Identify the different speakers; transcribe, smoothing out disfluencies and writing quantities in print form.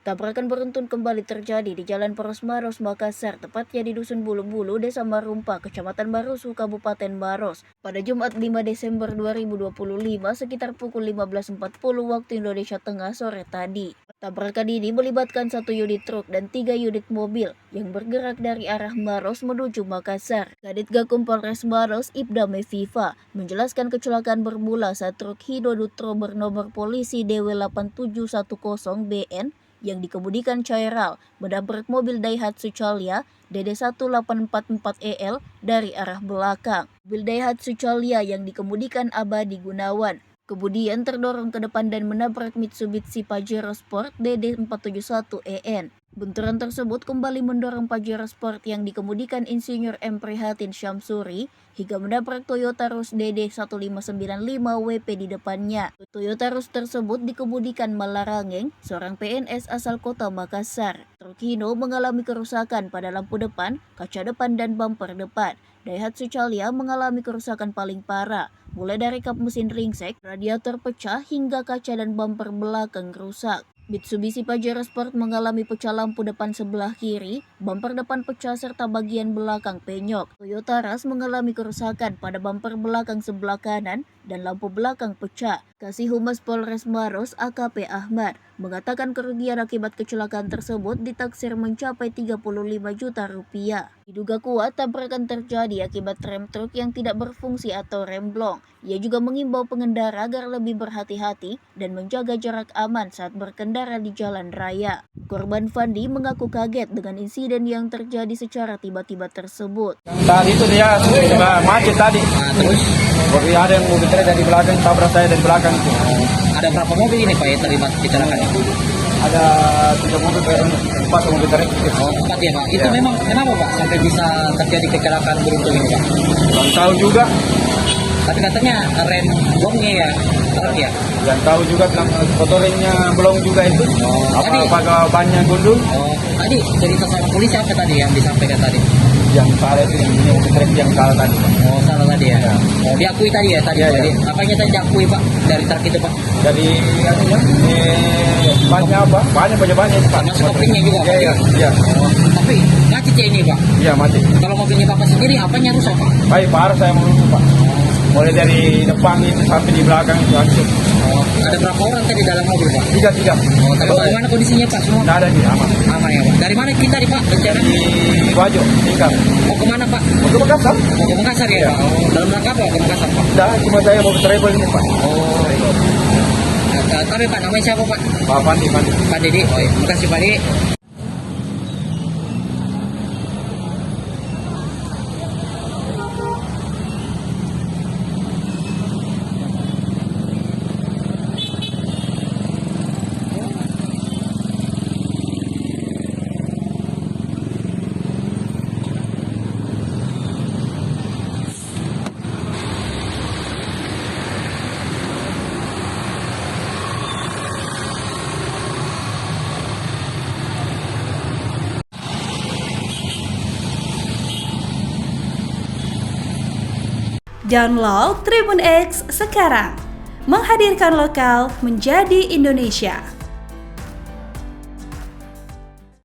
Speaker 1: Tabrakan beruntun kembali terjadi di Jalan Poros Maros, Makassar, tepatnya di Dusun Bulu-Bulu, Desa Marumpa, Kecamatan Barusu, Kabupaten Maros, pada Jumat 5 Desember 2025 sekitar pukul 15.40 waktu Indonesia Tengah sore tadi. Tabrakan ini melibatkan 1 unit truk dan 3 unit mobil yang bergerak dari arah Maros menuju Makassar. Kadit Gakum Polres Maros, Ibda Meviva, menjelaskan kecelakaan bermula saat truk Hino Dutro bernomor polisi DW8710BN yang dikemudikan Cairal menabrak mobil Daihatsu Calia DD1844EL dari arah belakang. Mobil Daihatsu Calia yang dikemudikan Abadi Gunawan kemudian terdorong ke depan dan menabrak Mitsubishi Pajero Sport DD471EN. Benturan tersebut kembali mendorong Pajero Sport yang dikemudikan Insinyur M. Prihatin Syamsuri hingga menabrak Toyota Rush DD1595WP di depannya. Toyota Rush tersebut dikemudikan Malarangeng, seorang PNS asal kota Makassar. Truk Hino mengalami kerusakan pada lampu depan, kaca depan, dan bumper depan. Daihatsu Calia mengalami kerusakan paling parah, mulai dari kap mesin ringsek, radiator pecah, hingga kaca dan bumper belakang rusak. Mitsubishi Pajero Sport mengalami pecah lampu depan sebelah kiri, bumper depan pecah serta bagian belakang penyok. Toyota Rush mengalami kerusakan pada bumper belakang sebelah kanan dan lampu belakang pecah. Kasih Humas Polres Maros AKP Ahmad mengatakan kerugian akibat kecelakaan tersebut ditaksir mencapai 35 juta rupiah. Diduga kuat tabrakan terjadi akibat rem truk yang tidak berfungsi atau remblong. Ia juga mengimbau pengendara agar lebih berhati-hati dan menjaga jarak aman saat berkendara di jalan raya. Korban Fandi mengaku kaget dengan insiden yang terjadi secara tiba-tiba tersebut.
Speaker 2: Tadi itu dia sudah macet tadi.
Speaker 3: Terus
Speaker 2: Ada yang mobil truk dari belakang, tabrak saya dari belakang itu.
Speaker 3: ada berapa mobil ini Pak yang terlibat kecelakaan itu?
Speaker 2: Ada 3 mobil, 4 mobil truk.
Speaker 3: Oh, 4 ya Pak. Itu
Speaker 2: Ya.
Speaker 3: memang kenapa Pak sampai bisa terjadi kecelakaan beruntun ini Pak?
Speaker 2: Yang tahu juga,
Speaker 3: Tapi katanya rem blongnya ya truk ya.
Speaker 2: yang tahu juga bilang kotorannya belum juga itu. Apakah bannya gundul?
Speaker 3: Oh, tadi cerita sama polisi apa tadi yang disampaikan tadi?
Speaker 2: Yang salah itu yang punya mobil truk yang salah tadi.
Speaker 3: Oh, salah tadi ya.
Speaker 2: Ya.
Speaker 3: Oh, diakui tadi ya tadi.
Speaker 2: Ya,
Speaker 3: Tadi.
Speaker 2: ya.
Speaker 3: Apanya tadi diakui Pak dari truk itu Pak?
Speaker 2: Dari banyak apa? Banyak itu Pak.
Speaker 3: Termasuk koplingnya juga Pak?
Speaker 2: Iya.
Speaker 3: Oh, tapi macet ya ini Pak.
Speaker 2: Iya mati.
Speaker 3: Kalau mobilnya Bapak sendiri apanya rusak Pak?
Speaker 2: Baik parah saya mau Pak. Mulai dari depan itu sampai di belakang itu hancur.
Speaker 3: Oh, ada berapa orang tadi dalam mobil Pak?
Speaker 2: 3.
Speaker 3: Oh, tapi bagaimana kondisinya Pak semua?
Speaker 2: Tidak ada di aman.
Speaker 3: Aman ya Pak. Dari mana kita nih Pak? Rencana
Speaker 2: Di Wajo, tinggal.
Speaker 3: mau kemana Pak?
Speaker 2: Mau ke Makassar?
Speaker 3: Mau ke Makassar ya
Speaker 2: Ya.
Speaker 3: Pak? Oh, dalam rangka apa ke Makassar Pak?
Speaker 2: Dah, cuma saya mau ke travel ini Pak.
Speaker 3: Oh, tapi Pak namanya siapa Pak?
Speaker 2: Pak Pandi.
Speaker 3: Pak Didi. Oh, iya. Makasih Pak Didi.
Speaker 4: Download Tribun X sekarang, menghadirkan lokal menjadi Indonesia.